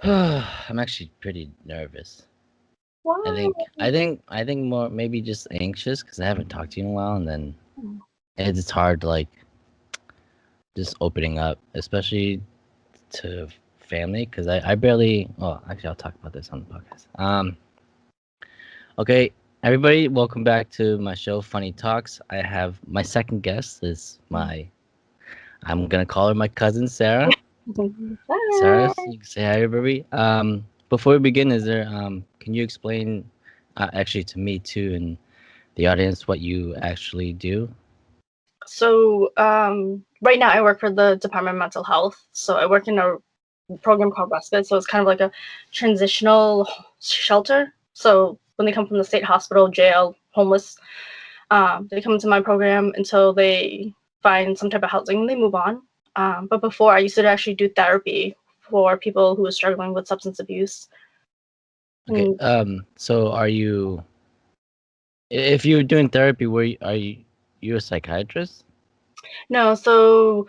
I'm actually pretty nervous. I Wow. think I think I think more maybe just anxious because I haven't talked to you in a while, and then it's hard like just opening up, especially to family because I barely. Well, actually, I'll talk about this on the podcast. Okay, everybody, welcome back to my show, Phvnny Talks. I have my second guest is my. I'm gonna call her my cousin Sarah. Sarah, Hi. you can say hi, everybody. Before we begin, is there can you explain, actually to me too and the audience, what you actually do? So, right now I work for the Department of Mental Health. So I work in a program called Respite. So it's kind of like a transitional shelter. So when they come from the state hospital, jail, homeless, they come into my program until they find some type of housing and they move on. But before, I used to actually do therapy for people who are struggling with substance abuse. Okay. And So are you? If you're doing therapy, are you a psychiatrist? no, so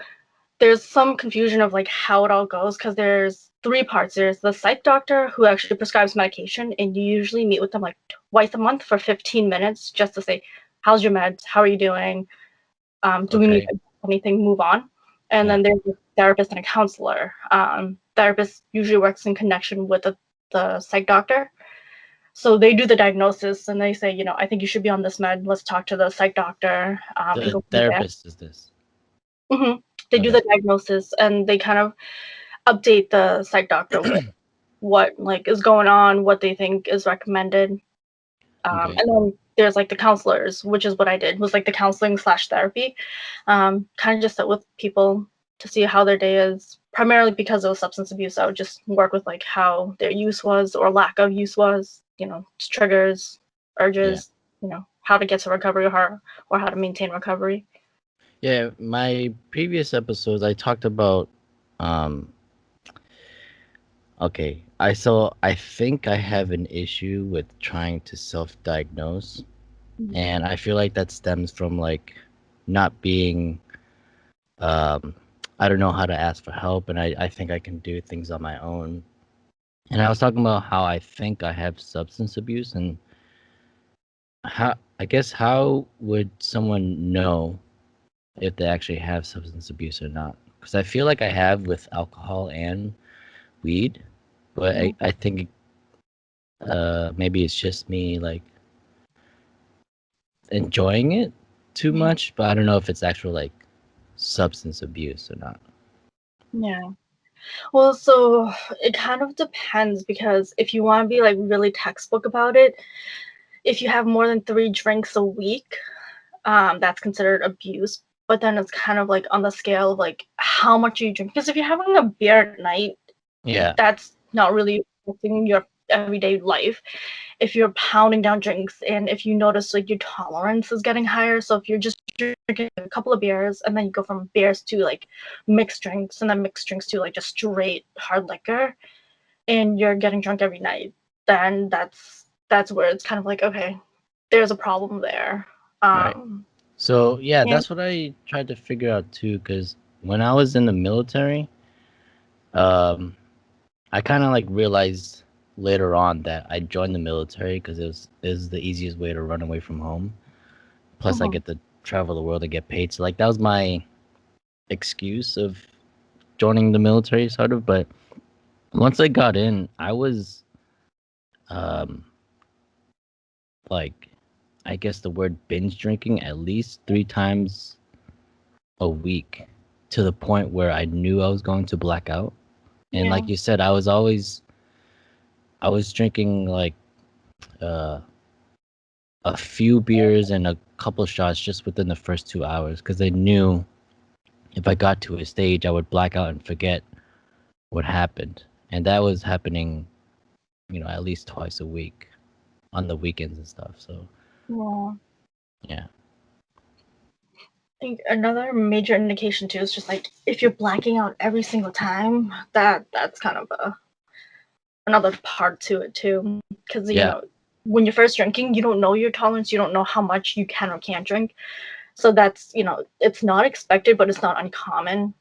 there's some confusion of like how it all goes because there's three parts. There's the psych doctor who actually prescribes medication, and you usually meet with them like twice a month for 15 minutes just to say, "How's your meds? How are you doing? Do we need Okay. anything? Move on." And Yeah. then there's a therapist and a counselor. Therapist usually works in connection with the psych doctor. So they do the diagnosis and they say, I think you should be on this med. Let's talk to the psych doctor and The go from there. therapist is this. They do Okay. the diagnosis and they kind of update the psych doctor with what like is going on, what they think is recommended. Okay. And then there's like the counselors, which is what I did, was like the counseling slash therapy. Kind of just sit with people to see how their day is. Primarily because of substance abuse, I would just work with like how their use was or lack of use was, triggers, Yeah. urges, how to get to recovery or how to maintain recovery. Yeah. My previous episodes, I talked about. Um. Okay. I think I have an issue with trying to self-diagnose, and I feel like that stems from like not being um I don't know how to ask for help, and I think I can do things on my own. And I was talking about how I think I have substance abuse, and how I guess how would someone know if they actually have substance abuse or not? Because I feel like I have with alcohol and weed, but I think maybe it's just me like enjoying it too much, but I don't know if it's actual like substance abuse or not. Yeah. Well, so it kind of depends because if you want to be like really textbook about it, if you have more than 3 drinks a week, that's considered abuse. But then it's kind of like on the scale of like how much you drink. Because if you're having a beer at night, Yeah. that's not really affecting your everyday life. If you're pounding down drinks and if you notice like your tolerance is getting higher, so if you're just drinking a couple of beers and then you go from beers to like mixed drinks and then mixed drinks to like just straight hard liquor and you're getting drunk every night, then that's where it's kind of like, okay, there's a problem there. Right. Um, So yeah, and that's what I tried to figure out too. Because when I was in the military, um, I kind of like realized later on that I joined the military because it was the easiest way to run away from home. Plus, I mhm, get to travel the world and get paid. So like that was my excuse of joining the military, sort of. But once I got in, I was um like, I guess the word binge drinking at least 3 times a week, to the point where I knew I was going to black out. And yeah, like you said, I was drinking like uh, a few beers and a couple shots just within the first 2 hours because I knew if I got to a stage, I would black out and forget what happened. And that was happening, at least twice a week on the weekends and stuff. So yeah. yeah, I think another major indication too is just like if you're blacking out every single time, that's kind of another part to it too. Because yeah, when you're first drinking, you don't know your tolerance, you don't know how much you can or can't drink. So that's it's not expected, but it's not uncommon.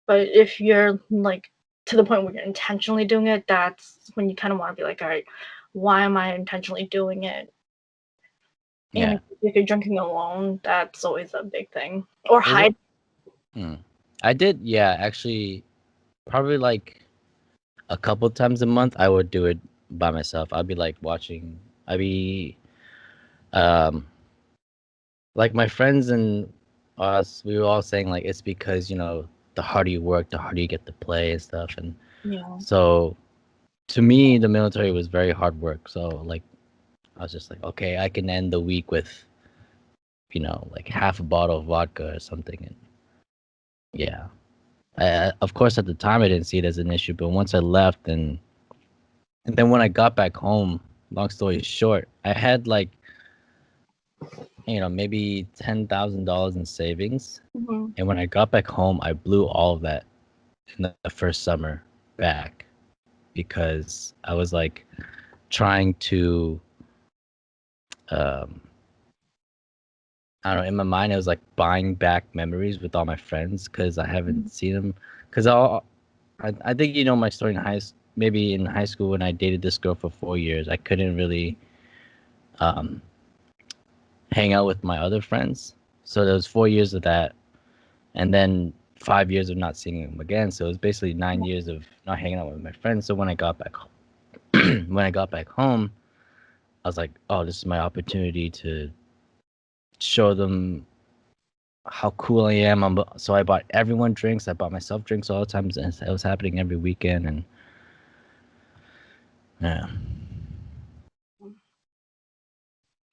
But if you're like to the point where you're intentionally doing it, that's when you kind of want to be like, all right, why am I intentionally doing it? Yeah. And if you're drinking alone, that's always a big thing. Or It was. hide. I did, yeah, actually, probably like a couple times a month. I would do it by myself. I'd be like watching. I'd be, um, like my friends and us. We were all saying like it's because the harder you work, the harder you get to play and stuff. And Yeah. so to me, the military was very hard work. So like I was just like, okay, I can end the week with like half a bottle of vodka or something. And yeah, of course at the time I didn't see it as an issue, but once I left and then when I got back home, long story short, I had like maybe $10,000 in savings, Mm-hmm. and when I got back home, I blew all of that in the first summer back because I was like trying to um I don't know, in my mind, it was like buying back memories with all my friends because I haven't seen them. Because I think my story in maybe in high school when I dated this girl for 4 years, I couldn't really um, hang out with my other friends. So there was 4 years of that, and then 5 years of not seeing them again. So it was basically 9 years of not hanging out with my friends. So when I got back when I got back home, I was like, oh, this is my opportunity to show them how cool I am. So I bought everyone drinks. I bought myself drinks all the time. And it was happening every weekend. And yeah.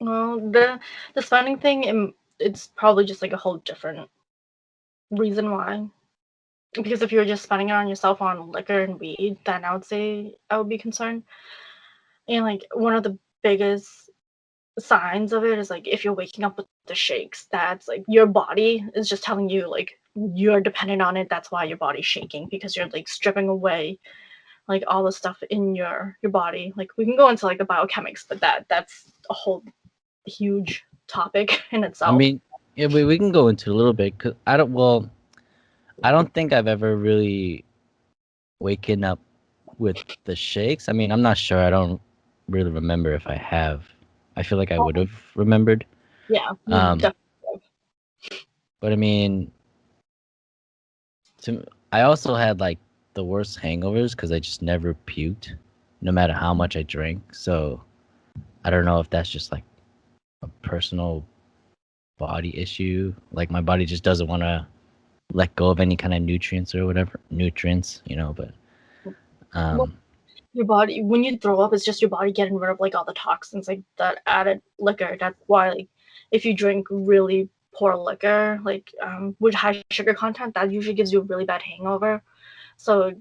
Well, the spending thing, it's probably just like a whole different reason why. Because if you were just spending it on yourself on liquor and weed, then I would say I would be concerned. And like one of the biggest signs of it is like if you're waking up with the shakes, that's like your body is just telling you like you're dependent on it. That's why your body's shaking because you're like stripping away like all the stuff in your body. Like we can go into like the biochemics, but that's a whole huge topic in I itself. mean, yeah, we can go into a little bit because I don't think I've ever really waken up with the shakes. I mean, I'm not sure. I don't really remember if I have. I feel like I would have remembered. Yeah, you Um, definitely. but I mean, I also had like the worst hangovers because I just never puked, no matter how much I drank. So I don't know if that's just like a personal body issue. Like my body just doesn't want to let go of any kind of nutrients or whatever but Well, um your body when you throw up, it's just your body getting rid of like all the toxins, like that added liquor. That's why like if you drink really poor liquor, like with high sugar content, that usually gives you a really bad hangover. So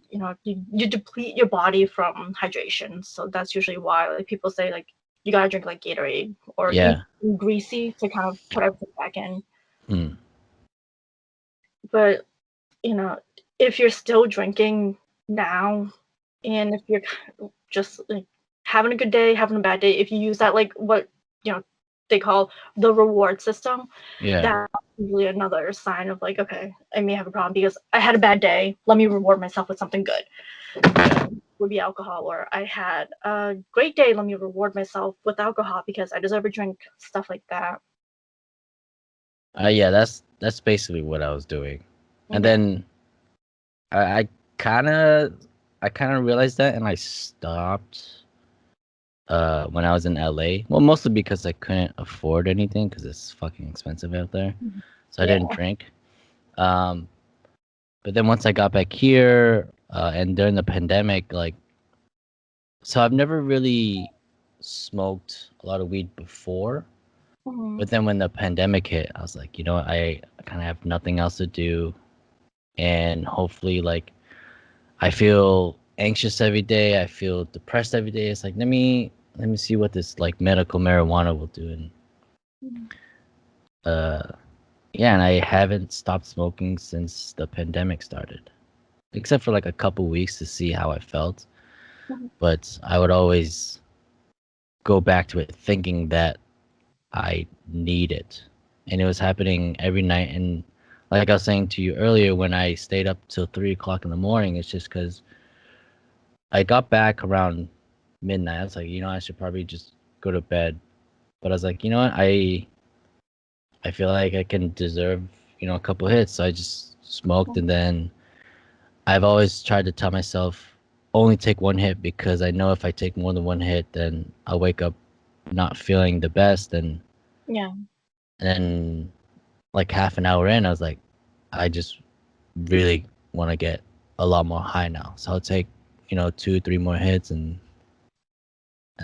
you deplete your body from hydration. So that's usually why like people say like you gotta drink like Gatorade or eat yeah. greasy to kind of put everything back in. Hmm. But you know, if you're still drinking now, and if you're just like having a good day, having a bad day, if you use that like what they call the reward system, Yeah. that's usually another sign of like, okay, I may have a problem because I had a bad day. Let me reward myself with something good. Would be alcohol, or I had a great day. Let me reward myself with alcohol because I deserve a drink. Stuff like that. Yeah, that's basically what I was doing. And Yeah. then I kind of I kind of realized that and I stopped when I was in LA. Well, mostly because I couldn't afford anything because it's fucking expensive out there. So I Yeah. didn't drink. Um but then once I got back here and during the pandemic, like, so I've never really smoked a lot of weed before. Mhm. But then when the pandemic hit, I was like, I kind of have nothing else to do. And hopefully, like, I feel anxious every day. I feel depressed every day. It's like, let me see what this, like, medical marijuana will do. And, uh, yeah, and I haven't stopped smoking since the pandemic started, except for like a couple weeks to see how I felt. Mhm. But I would always go back to it thinking that I need it. And it was happening every night. And like I was saying to you earlier, when I stayed up till 3 o'clock in the morning, it's just because I got back around midnight. I was like, I should probably just go to bed. But I was like, you know what? I feel like I can deserve, a couple hits. So I just smoked, and then I've always tried to tell myself only take one hit, because I know if I take more than one hit, then I'll wake up not feeling the best, Yeah. and then like half an hour in, I was like, I just really want to get a lot more high now. So I'll take, 2, 3 more hits, and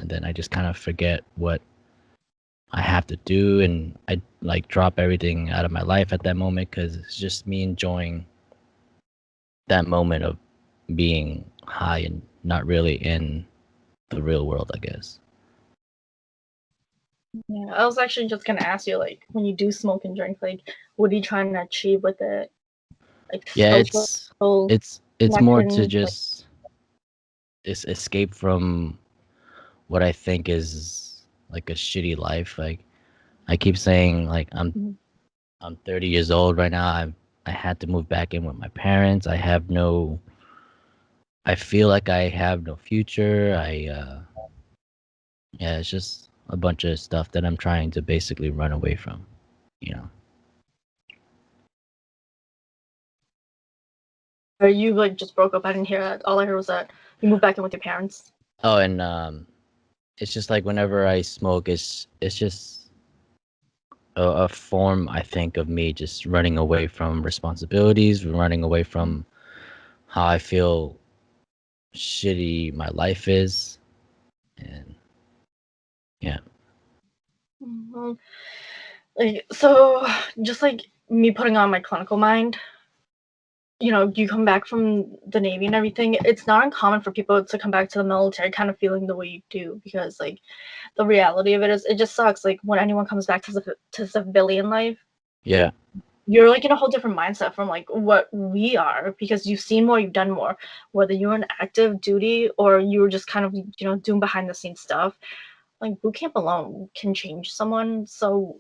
then I just kind of forget what I have to do, and I like drop everything out of my life at that moment, because it's just me enjoying that moment of being high and not really in the real world, I guess. Yeah, I was actually just gonna ask you, like, when you do smoke and drink, like, what are you trying to achieve with it? Like Yeah, social it's more to connection, like. just escape from what I think is like a shitty life. Like I keep saying, like Mhm. I'm 30 years old right now. I had to move back in with my parents. I feel like I have no future. Yeah, it's just a bunch of stuff that I'm trying to basically run away from, you know. Or you like just broke up? I didn't hear that. All I heard was that you moved back in with your parents. Oh, and it's just like whenever I smoke, it's just a form, I think, of me just running away from responsibilities, running away from how I feel shitty my life is, and yeah. Mhm. Like, so, just like me putting on my clinical mind, you come back from the Navy and everything. It's not uncommon for people to come back to the military kind of feeling the way you do, because like the reality of it is it just sucks. Like when anyone comes back to civilian life, Yeah, you're like in a whole different mindset from like what we are, because you've seen more, you've done more, whether you're in active duty or you were just kind of doing behind the scenes stuff. Like boot camp alone can change someone. So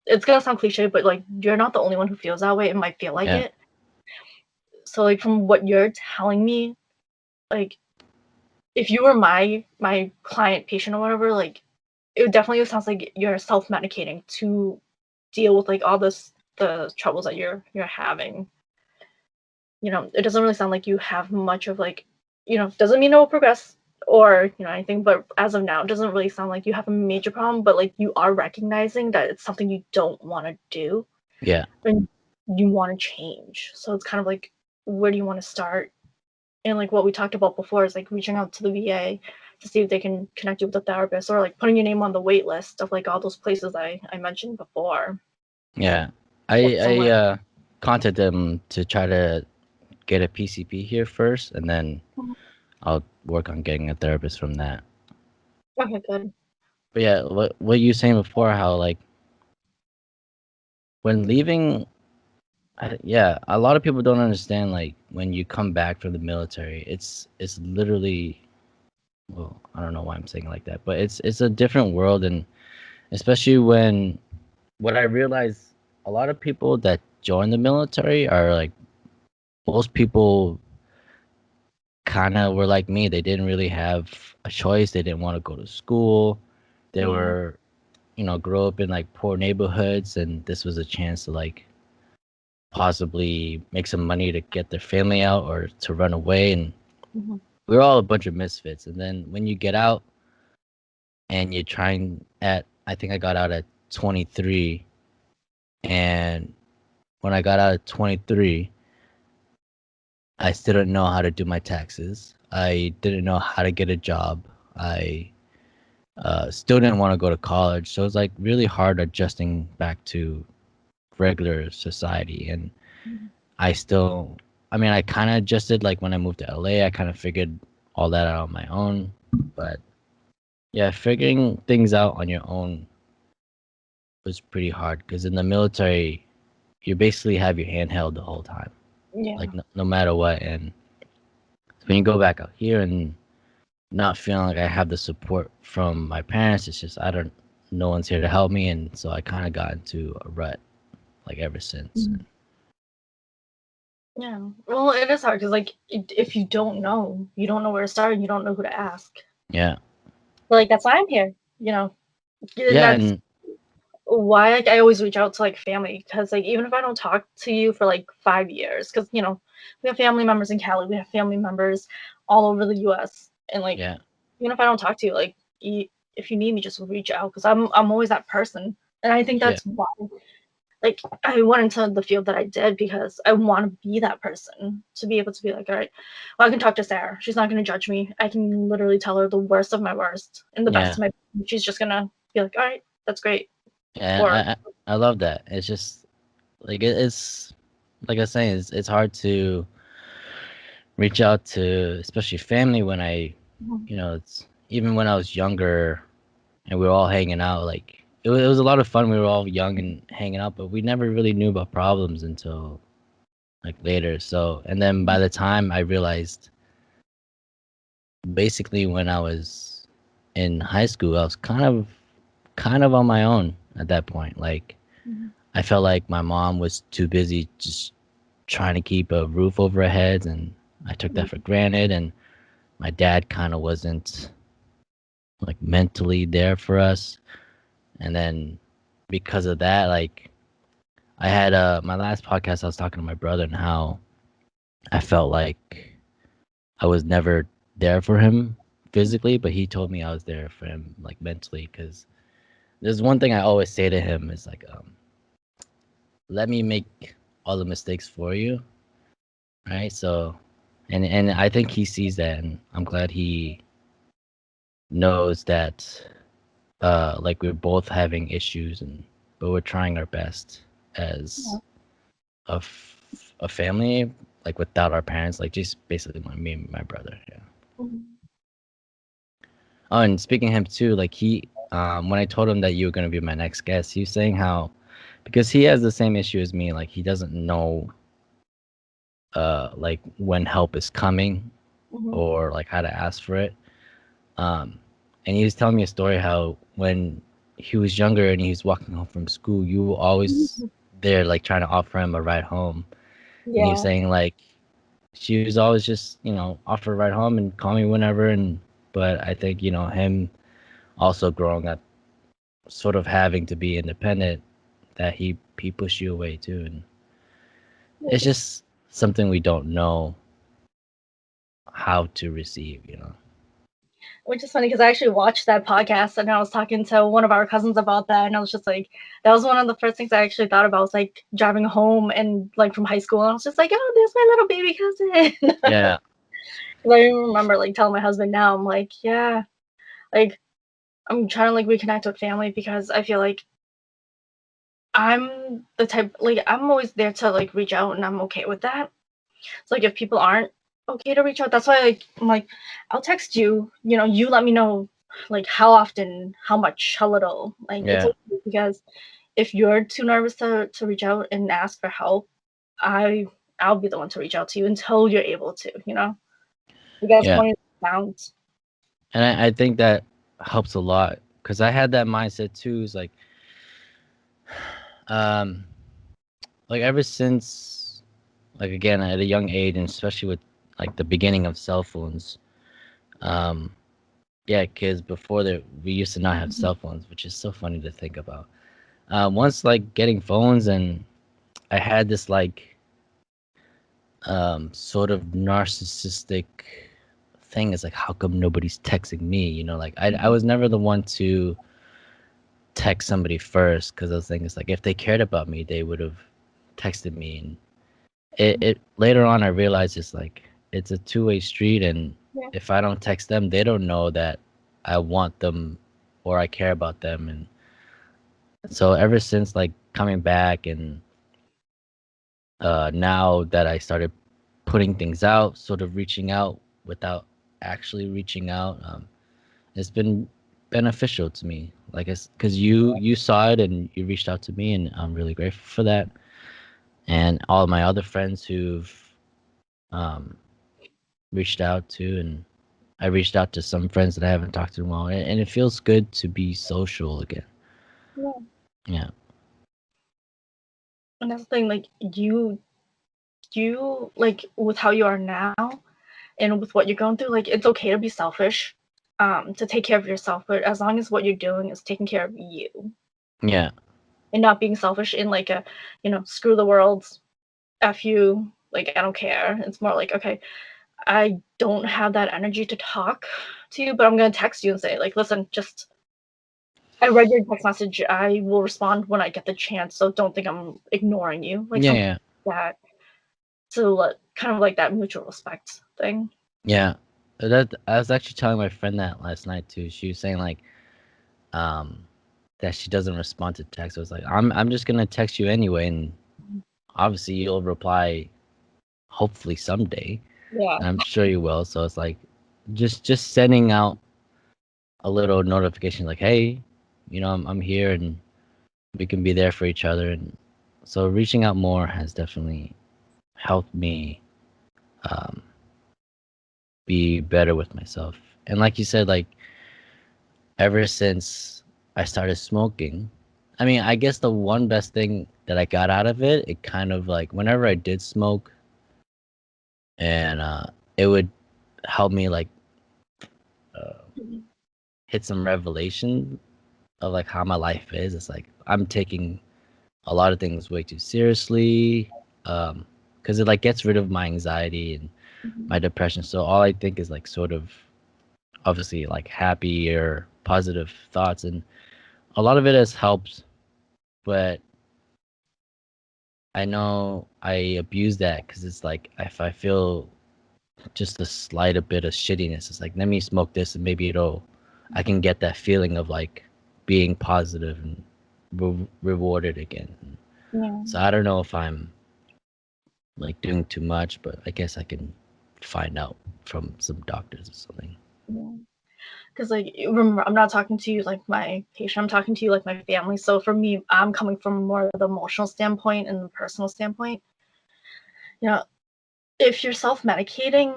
it's gonna sound cliche, but like you're not the only one who feels that way. It might feel like yeah, it. So like from what you're telling me, like if you were my client, patient, or whatever, like it definitely sounds like you're self-medicating to deal with like all the troubles that you're having. It doesn't really sound like you have much of like, doesn't mean it will progress or, anything, but as of now, it doesn't really sound like you have a major problem, but like you are recognizing that it's something you don't want to do yeah, and you want to change. So it's kind of like, where do you want to start? And like what we talked about before is like reaching out to the VA to see if they can connect you with a therapist, or like putting your name on the wait list of like all those places I mentioned before. yeah. Or I somewhere. contacted them to try to get a PCP here first, and then I'll work on getting a therapist from that. Okay, good. But yeah, what you saying before, how like when leaving, yeah, a lot of people don't understand, like when you come back from the military, it's literally, well, I don't know why I'm saying it like that, but it's a different world, and especially when what I realize, a lot of people that join the military are like, most people kind of were like me. They didn't really have a choice. They didn't want to go to school. They Yeah. were, grow up in like poor neighborhoods, and this was a chance to like possibly make some money to get their family out or to run away. And Hmm. we're all a bunch of misfits. And then when you get out and you're trying at, I think I got out at 23, and when I got out at 23, I still didn't know how to do my taxes. I didn't know how to get a job. I still didn't want to go to college. So it was like really hard adjusting back to regular society. And I still, I mean, I kind of adjusted like when I moved to LA. I kind of figured all that out on my own. But yeah, figuring things out on your own was pretty hard, because in the military, you basically have your hand held the whole time, Yeah. like no matter what. And when you go back out here and not feeling like I have the support from my parents, it's just I don't, no one's here to help me, and so I kind of got into a rut like ever since. Mhm. Yeah. Well, it is hard because like if you don't know, you don't know where to start, and you don't know who to ask. Yeah. But, like that's why I'm here. You know, and Yeah, that's and why like I always reach out to like family because like even if I don't talk to you for like 5 years, because we have family members in Cali, we have family members all over the U.S. and like yeah. even if I don't talk to you, like if you need me, just reach out because I'm always that person, and I think Yeah. that's why like I went into the field that I did because I want to be that person to be able to be like, all right, well, I can talk to Sarah. She's not going to judge me. I can literally tell her the worst of my worst and the best Yeah. of my. She's just gonna be like, all right, that's great. And Or I love that. It's just like it's like I was saying, it's hard to reach out to, especially family when it's even when I was younger and we were all hanging out. Like it was a lot of fun. We were all young and hanging out, but we never really knew about problems until like later. So, and then by the time I realized, basically when I was in high school, I was kind of on my own at that point. Like I felt like my mom was too busy just trying to keep a roof over our heads, and I took that for granted. And my dad kind of wasn't like mentally there for us. And then because of that, like I had my last podcast, I was talking to my brother and how I felt like I was never there for him physically, but he told me I was there for him like mentally. Because there's one thing I always say to him is like, let me make all the mistakes for you, right? So, and I think he sees that, and I'm glad he knows that like we're both having issues, and but we're trying our best as a family, like without our parents, like just basically me and my brother. Yeah. Oh, and speaking of him too, like when I told him that you were gonna be my next guest, he was saying how, because he has the same issue as me, like he doesn't know like when help is coming or like how to ask for it. Um, and he was telling me a story how when he was younger and he was walking home from school, you were always there, like trying to offer him a ride home. And he was yeah, saying like she was always just offer a ride home and call me whenever. And but I think him also growing up, sort of having to be independent, that he pushed you away too, and it's just something we don't know how to receive. which is funny because I actually watched that podcast and I was talking to one of our cousins about that, and I was just like, that was one of the first things I actually thought about was like driving home and like from high school, and I was just like, oh, there's my little baby cousin. Yeah. I remember like telling my husband now, I'm like, yeah, like I'm trying to like reconnect with family because I feel like I'm the type like I'm always there to like reach out and I'm okay with that. So like if people aren't okay to reach out, that's why like I'm like I'll text you, you let me know like how often, how much, how little. Like it's Yeah. okay because if you're too nervous to reach out and ask for help, I I'll be the one to reach out to you until you're able to, You guys Yeah. point bounds. And I think that helps a lot because I had that mindset too. Is um like ever since, like again at a young age, and especially with like the beginning of cell phones. um yeah, because before that we used to not have cell phones, which is so funny to think about. Once like getting phones, and I had this like sort of narcissistic thing. Is like, how come nobody's texting me? Like I was never the one to text somebody first, because I was thinking it's like if they cared about me, they would have texted me. And it later on I realized it's like it's a two-way street, and Yeah. if I don't text them, they don't know that I want them or I care about them. And so ever since like coming back, and now that I started putting things out, sort of reaching out without actually reaching out, it's been beneficial to me. Like it's because you saw it and you reached out to me, and I'm really grateful for that. And all my other friends who've um, reached out to, and I reached out to some friends that I haven't talked to in a while, and it feels good to be social again. Yeah. Yeah. And that's the thing, like you you, like, with how you are now and with what you're going through, like, it's okay to be selfish, to take care of yourself, but as long as what you're doing is taking care of you Yeah. and not being selfish in like a, screw the world, F you, like, I don't care. It's more like, okay, I don't have that energy to talk to you, but I'm gonna text you and say, like, listen, just I read your text message. I will respond when I get the chance, so don't think I'm ignoring you. Like Yeah. something Yeah. like that. So kind of like that mutual respect thing. Yeah. That I was actually telling my friend that last night too. She was saying like, um, that she doesn't respond to text. I was like, I'm just gonna text you anyway, and obviously you'll reply hopefully someday, Yeah. and I'm sure you will. So it's like, just sending out a little notification like, hey, I'm here and we can be there for each other. And so reaching out more has definitely helped me um, be better with myself. And like you said, like ever since I started smoking, I mean, I guess the one best thing that I got out of it, it kind of like whenever I did smoke, and it would help me like uh, Mhm. hit some revelation of like how my life is. It's like I'm taking a lot of things way too seriously, because it like gets rid of my anxiety and my Mhm. depression. So all I think is like sort of obviously like happy or positive thoughts, and a lot of it has helped, but I know I abuse that because it's like if I feel just a slight a bit of shittiness, it's like let me smoke this and maybe I can get that feeling of like being positive and rewarded again. Yeah. So I don't know if I'm like doing too much, but I guess I can find out from some doctors or something. Yeah. Because like remember, I'm not talking to you like my patient. I'm talking to you like my family. So for me, I'm coming from more of the emotional standpoint and the personal standpoint. You know, if you're self-medicating,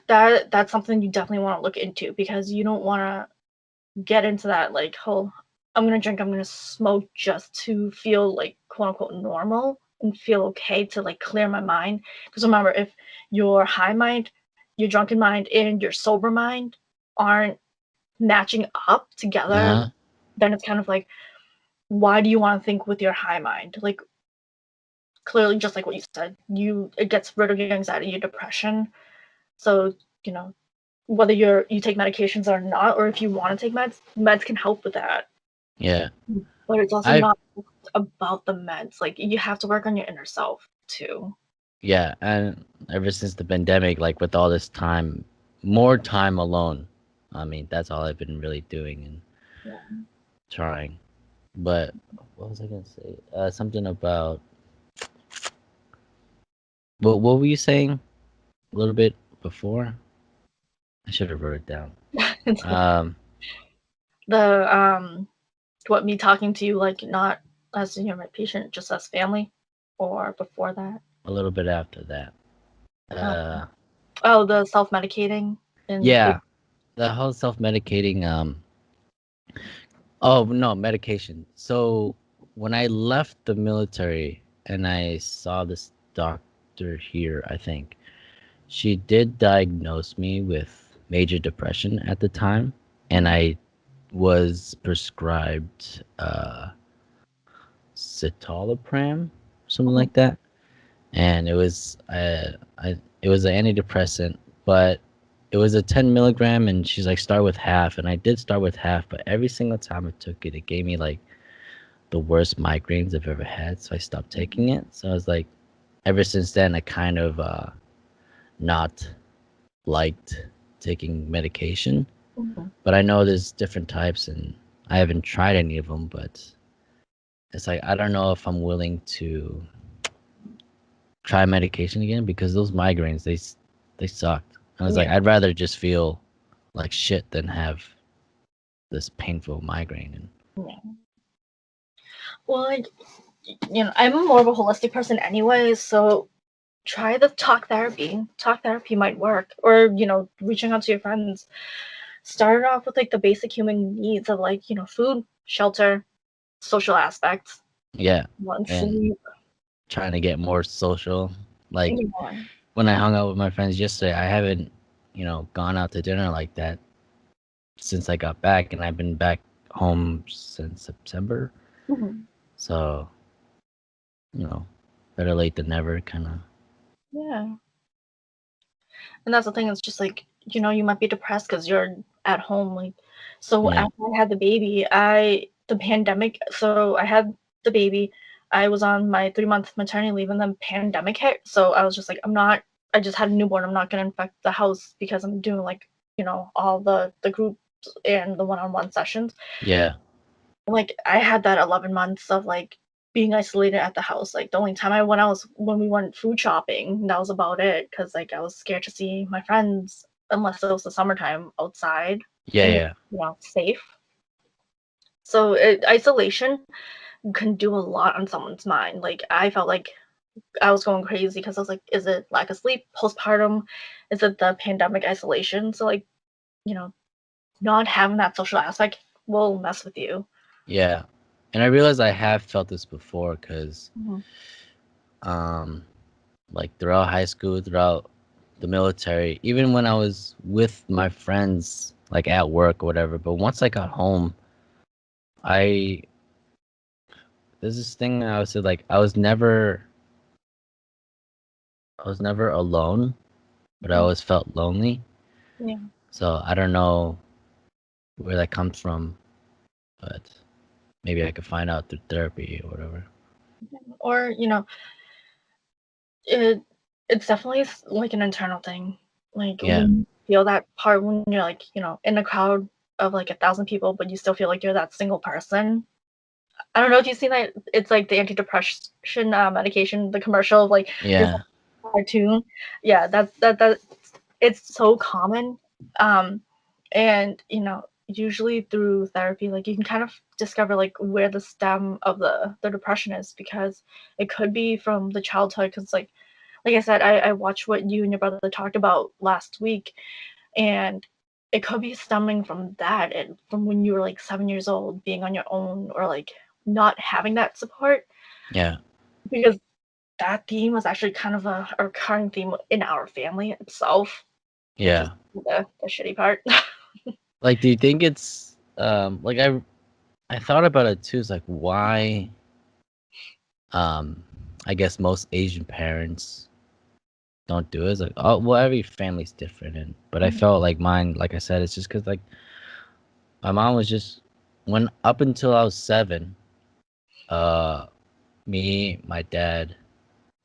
that's something you definitely want to look into because you don't want to get into that like whole I'm gonna drink, I'm gonna smoke just to feel like quote unquote normal and feel okay to like clear my mind. Because remember, if your high mind, your drunken mind, and your sober mind aren't matching up Uh together, huh. then it's kind of like, why do you want to think with your high mind? Like clearly, just like what you said, it gets rid of your anxiety, your depression. So you know whether you take medications or not, or if you want to take meds can help with that. Yeah. But it's also I've not about the meds. Like you have to work on your inner self too. Yeah, and ever since the pandemic, like with all this time, more time alone. I mean, that's all I've been really doing and Yeah. trying. But what was I gonna say? Something about what were you saying a little bit before? I should have wrote it down. It's like Um, the what me talking to you like not as my patient, just as family, or before that. a little bit after that. Uh, Uh, oh, the self medicating and yeah, the whole self-medicating. Oh no, medication. So when I left the military and I saw this doctor here, I think she did diagnose me with major depression at the time, and I was prescribed citalopram, something like that. And it was an antidepressant, but it was a 10 milligram, and she's like start with half, and I did start with half, but every single time I took it, it gave me like the worst migraines I've ever had, so I stopped taking it. So I was like, ever since then, I kind of not liked taking medication, Mhm. but I know there's different types, and I haven't tried any of them. But it's like I don't know if I'm willing to try medication again because those migraines they sucked. I was like, Yeah. I'd rather just feel like shit than have this painful migraine. And Yeah. Well, like, I'm more of a holistic person anyway, so try the talk therapy. Talk therapy might work, or reaching out to your friends. Start it off with like the basic human needs of like food, shelter, social aspects, yeah, want and sleep. trying to get more social Like Yeah. when I hung out with my friends yesterday, I haven't, gone out to dinner like that since I got back, and I've been back home since September. Mhm. So, you know, better late than never, kind of. Yeah. And that's the thing, it's just like, you might be depressed because you're at home. Like, so Yeah. after I had the baby, the pandemic, so I had the baby. I was on my 3-month maternity leave and then pandemic hit. So I was just like, I just had a newborn. I'm not going to infect the house because I'm doing like, all the groups and the one-on-one sessions. Yeah. Like I had that 11 months of like being isolated at the house. Like the only time I went out was when we went food shopping. That was about it because like I was scared to see my friends unless it was the summertime outside Yeah. and Yeah. safe. So isolation can do a lot on someone's mind. Like I felt like I was going crazy because I was like, is it lack of sleep, postpartum? Is it the pandemic isolation? So like, you know, not having that social aspect will mess with you. Yeah. And I realized I have felt this before because, Mhm. um, like throughout high school, throughout the military, even when I was with my friends, like at work or whatever. But once I got home, I there's this thing I was like I was never alone, but I Mhm. always felt lonely. Yeah. So I don't know where that comes from, but maybe I could find out through therapy or whatever. Or, it it's definitely like an internal thing. Like Yeah. when you feel that part when you're like, in a crowd of like 1,000 people, but you still feel like you're that single person. I don't know if you've seen that. It's like the antidepressant medication, the commercial of like it's Yeah. a cartoon. Yeah, that it's so common. Um, and usually through therapy, like you can kind of discover like where the stem of the depression is because it could be from the childhood. Because like I said, I watched what you and your brother talked about last week, and it could be stemming from that and from when you were like 7 years old, being on your own or like not having that support. Yeah. Because that theme was actually kind of a recurring theme in our family itself, which is Yeah. the shitty part. Like, do you think it's like I thought about it too. It's like why um I guess most Asian parents don't do it. It's like, oh well, every family's different, but I felt like mine, like I said, it's just because like my mom was just when up until I was 7, uh me, my dad,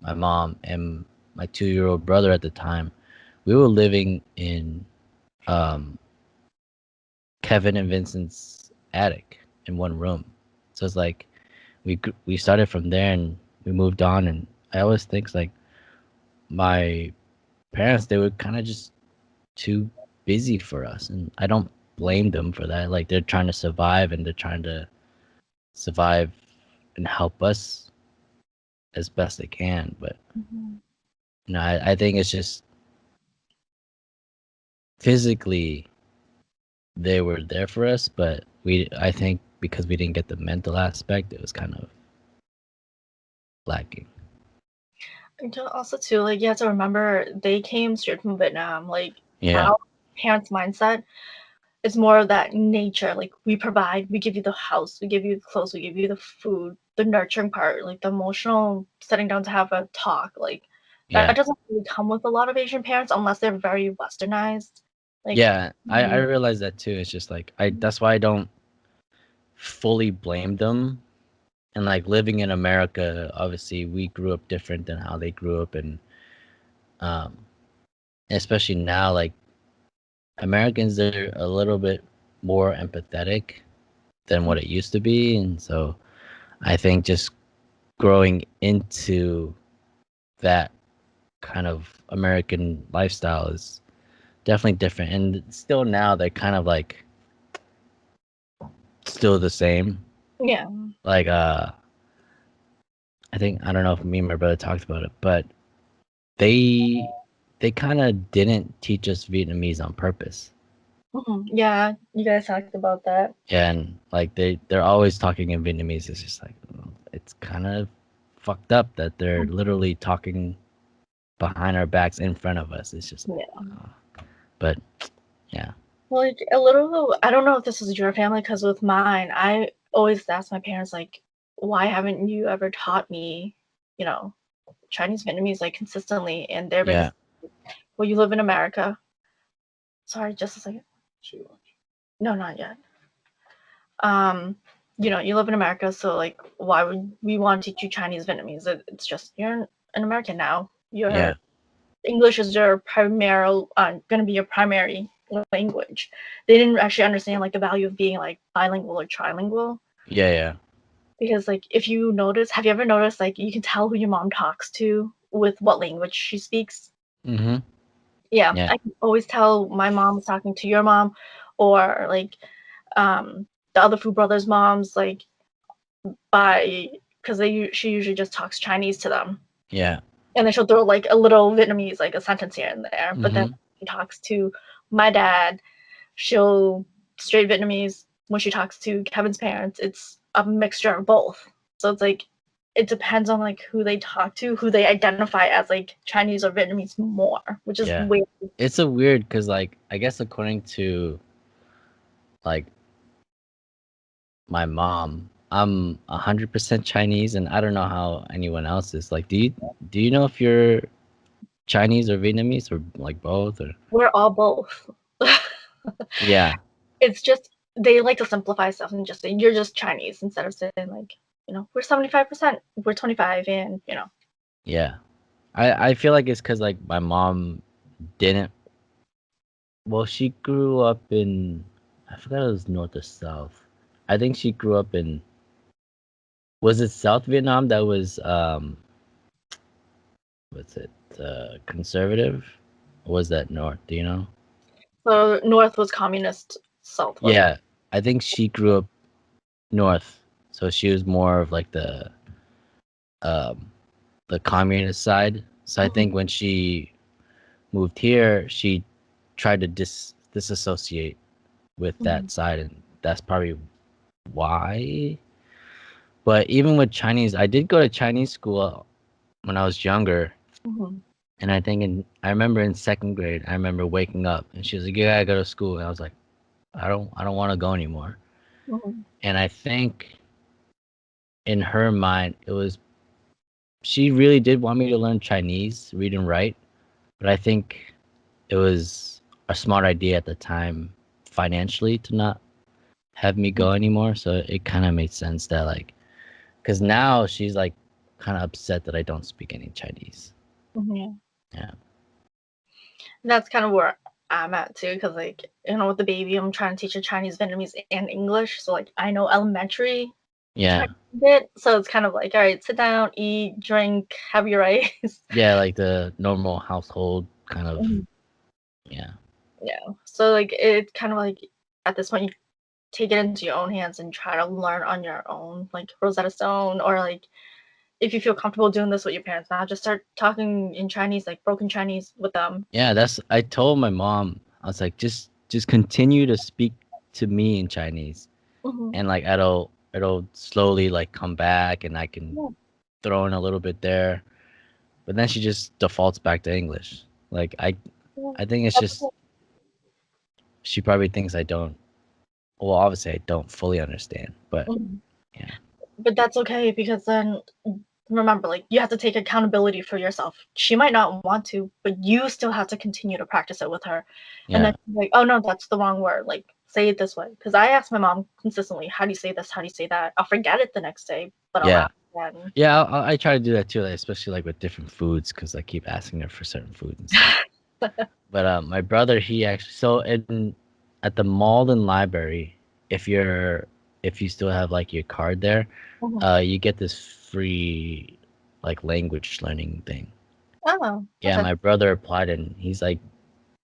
my mom, and my 2-year-old brother at the time, we were living in um Kevin and Vincent's attic in one room. So it's like we started from there and we moved on. And I always think like my parents, they were kind of just too busy for us, and I don't blame them for that. Like they're trying to survive, and they're trying to survive and help us as best they can. But Mhm. I think it's just physically they were there for us, but I think because we didn't get the mental aspect, it was kind of lacking. And also too, like you have to remember they came straight from Vietnam. Like Yeah. our parents' mindset is more of that nature. Like we provide, we give you the house, we give you the clothes, we give you the food, the nurturing part, like the emotional sitting down to have a talk. Like that Yeah. doesn't really come with a lot of Asian parents unless they're very westernized. Like Yeah, I realize that too. It's just like I that's why I don't fully blame them. And like living in America, obviously we grew up different than how they grew up, and um especially now, like Americans are a little bit more empathetic than what it used to be. And so I think just growing into that kind of American lifestyle is definitely different. And still now they're kind of like still the same. yeah. Like I think I don't know if me and my brother talked about it, but they they kind of didn't teach us Vietnamese on purpose. Yeah, you guys talked about that. And like they're always talking in Vietnamese. It's just like it's kind of fucked up that they're literally talking behind our backs in front of us. It's just like, but yeah. Well, like, a little. I don't know if this is your family, because with mine, I always ask my parents like, why haven't you ever taught me, you know, Chinese Vietnamese like consistently? And their biggest, well, you live in America. Sorry, just a second. No, not yet. You live in America, so like, why would we want to teach you Chinese Vietnamese? It's just you're an American now. Your English is your primary, gonna be your primary language. They didn't actually understand like the value of being like bilingual or trilingual. Yeah. Because like, if you notice, have you ever noticed like you can tell who your mom talks to with what language she speaks? Mm-hmm. Yeah, I can always tell my mom is talking to your mom, or like the other Fu brothers' moms, like because she usually just talks Chinese to them. Yeah. And then she'll throw like a little Vietnamese, like a sentence here and there. Mm-hmm. But then she talks to my dad, she'll straight Vietnamese. When she talks to Kevin's parents, it's a mixture of both. So it's like, it depends on like who they talk to, who they identify as like Chinese or Vietnamese more, which is weird. It's a weird, because like, I guess according to like my mom, I'm 100% Chinese, and I don't know how anyone else is. Like, do you know if you're Chinese or Vietnamese, or like both, or? We're all both. Yeah. It's just they like to simplify stuff and just say you're just Chinese instead of saying like, we're 75%, we're 25, and Yeah. I feel like it's because like my mom didn't. Well, she grew up in. I forgot it was north or south. I think she grew up in. Was it South Vietnam that was what's it, conservative? Or was that north? Do you know? So north was communist, south was. Yeah, I think she grew up north, so she was more of like um the communist side. So I think when she moved here, she tried to disassociate with that side, and that's probably why. But even with Chinese, I did go to Chinese school when I was younger, and I remember in second grade, I remember waking up and she was like, "You gotta go to school," and I was like, I don't want to go anymore." And I think in her mind, she really did want me to learn Chinese, read and write, but I think it was a smart idea at the time financially to not have me go anymore. So it kind of made sense that like, because now she's like kind of upset that I don't speak any Chinese. Yeah. That's kind of where I'm at too, because like, with the baby, I'm trying to teach her Chinese, Vietnamese, and English. So like, I know elementary Chinese bit, so it's kind of like, all right, sit down, eat, drink, have your rice. Yeah, like the normal household kind of. Yeah. So like, it's kind of like, at this point, you take it into your own hands and try to learn on your own, like Rosetta Stone, or like, if you feel comfortable doing this with your parents now, just start talking in Chinese, like broken Chinese with them. Yeah, I told my mom, I was like, just continue to speak to me in Chinese, and like it'll slowly like come back, and I can throw in a little bit there. But then she just defaults back to English. Like I think it's just she probably thinks I don't. Well, obviously I don't fully understand, but yeah. But that's okay, because then remember, like, you have to take accountability for yourself. She might not want to, but you still have to continue to practice it with her. And then she's like, oh no, that's the wrong word. Like, say it this way. Because I ask my mom consistently, how do you say this? How do you say that? I'll forget it the next day, but I'll ask again. Yeah, I try to do that too, like, especially like with different foods, because I keep asking her for certain foods and stuff. But my brother, he actually, at the Malden Library, if you still have like your card there, you get this free like language learning thing. Oh. Yeah, my brother applied, and he's like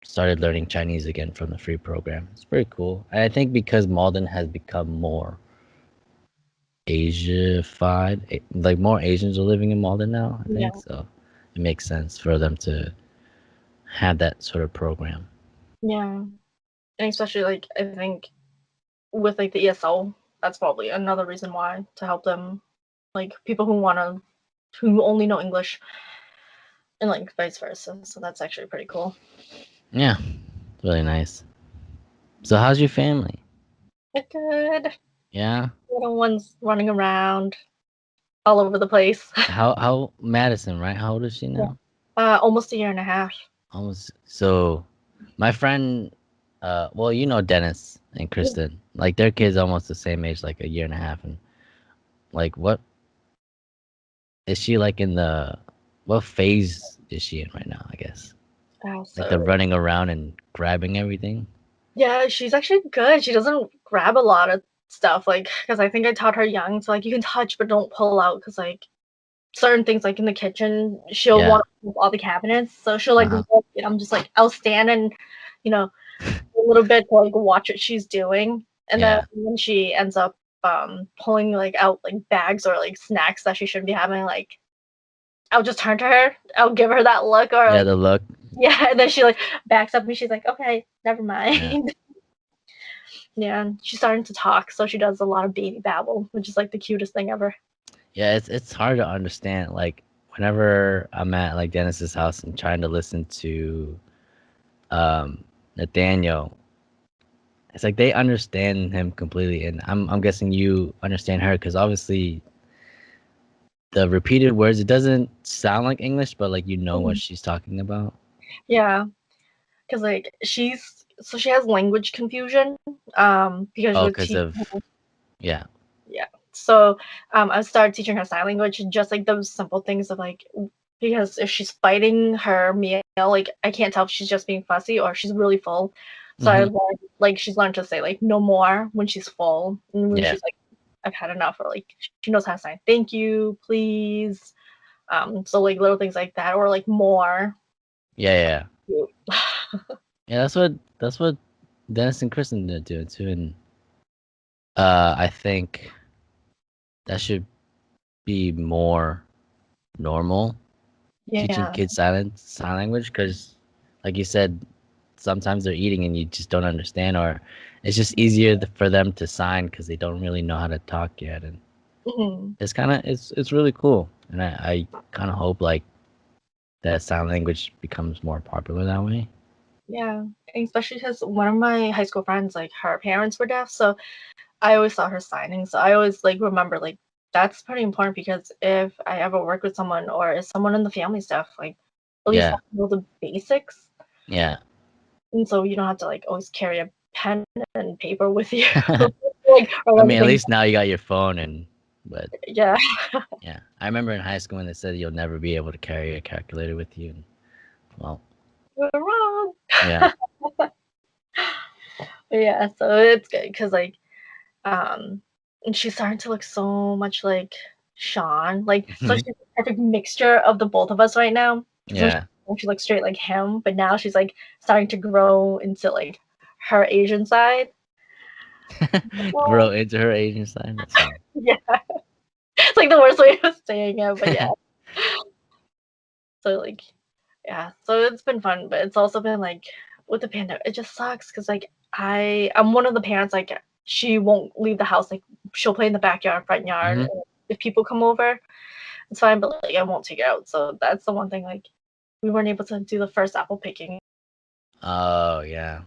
started learning Chinese again from the free program. It's pretty cool. And I think because Malden has become more Asiafied, like more Asians are living in Malden now, I think. So it makes sense for them to have that sort of program. Yeah. And especially, like, I think with, like, the ESL, that's probably another reason why, to help them, like, people who only know English. and like vice versa. So that's actually pretty cool. Yeah, really nice. So how's your family? They're good. Yeah. Little ones running around all over the place. How Madison, right? How old is she Yeah. now? Almost a year and a half. Almost. So my friend, well, you know Dennis and Yeah. Kristen, like their kids almost the same age, like a year and a half, and like what is she like in the what phase is she in right now? I guess like the So running around and grabbing everything. yeah, she's actually good. She doesn't grab a lot of stuff, like, because I think I taught her young, so like you can touch but don't pull out, because like certain things like in the kitchen, she'll Yeah. want to move all the cabinets, so she'll Uh like huh. look, and I'm just like I'll stand and you know a little bit to like watch what she's doing, and then Yeah. when she ends up pulling like out like bags or like snacks that she shouldn't be having, like I'll just turn to her, I'll give her that look, or Yeah. like The look. yeah, and then she like backs up and she's like, okay, never Yeah. mind. Yeah, and she's starting to talk, so she does a lot of baby babble, which is like the cutest thing ever. Yeah. It's hard to understand. Like whenever I'm at like Dennis's house and trying to listen to Nathaniel, it's like they understand him completely, and I'm guessing you understand her because obviously the repeated words it doesn't sound like English, but like you know what Mhm. she's talking about. Yeah, because like she has language confusion, because Oh, we're because teaching of yeah, yeah. So I started teaching her sign language, just like those simple things of like, because if she's fighting her meal, like I can't tell if she's just being fussy or she's really full. So I hmm learned like she's learned to say like no more when she's full, and when yeah, she's like I've had enough, or like she knows how to sign thank you, please. So like little things like that, or like more. yeah. Yeah, that's what Dennis and Kristen did do too, and I think that should be more normal teaching Yeah. kids sign language because, like you said, sometimes they're eating and you just don't understand, or it's just easier for them to sign because they don't really know how to talk yet, and Mhm. it's really cool, and I kind of hope like that sign language becomes more popular that way. Yeah, and especially because one of my high school friends, like her parents were deaf, so I always saw her signing. So I always like remember like that's pretty important, because if I ever work with someone or if someone in the family deaf, like at least Yeah, have to know the basics, yeah. and so you don't have to like always carry a pen and paper with you, like or I mean, at everything. least now you got your phone, and but Yeah, yeah, I remember in high school when they said you'll never be able to carry a calculator with you. And, well, we're wrong. yeah. But yeah, so it's good because like Um, and she's starting to look so much like Sean. Like, so she's Mhm. the perfect mixture of the both of us right now. So Yeah. she looks straight like him, but now she's like starting to grow into like her Asian side. Grow Oh, into her Asian side. That's funny. yeah, it's like the worst way of saying it, but yeah. So like, yeah. So it's been fun, but it's also been like with the pandemic, it just sucks because like I'm one of the parents like she won't leave the house. Like she'll play in the backyard, front yard. hmm And if people come over, it's fine, but like I won't take it out. So that's the one thing. Like we weren't able to do the first apple picking. Oh yeah.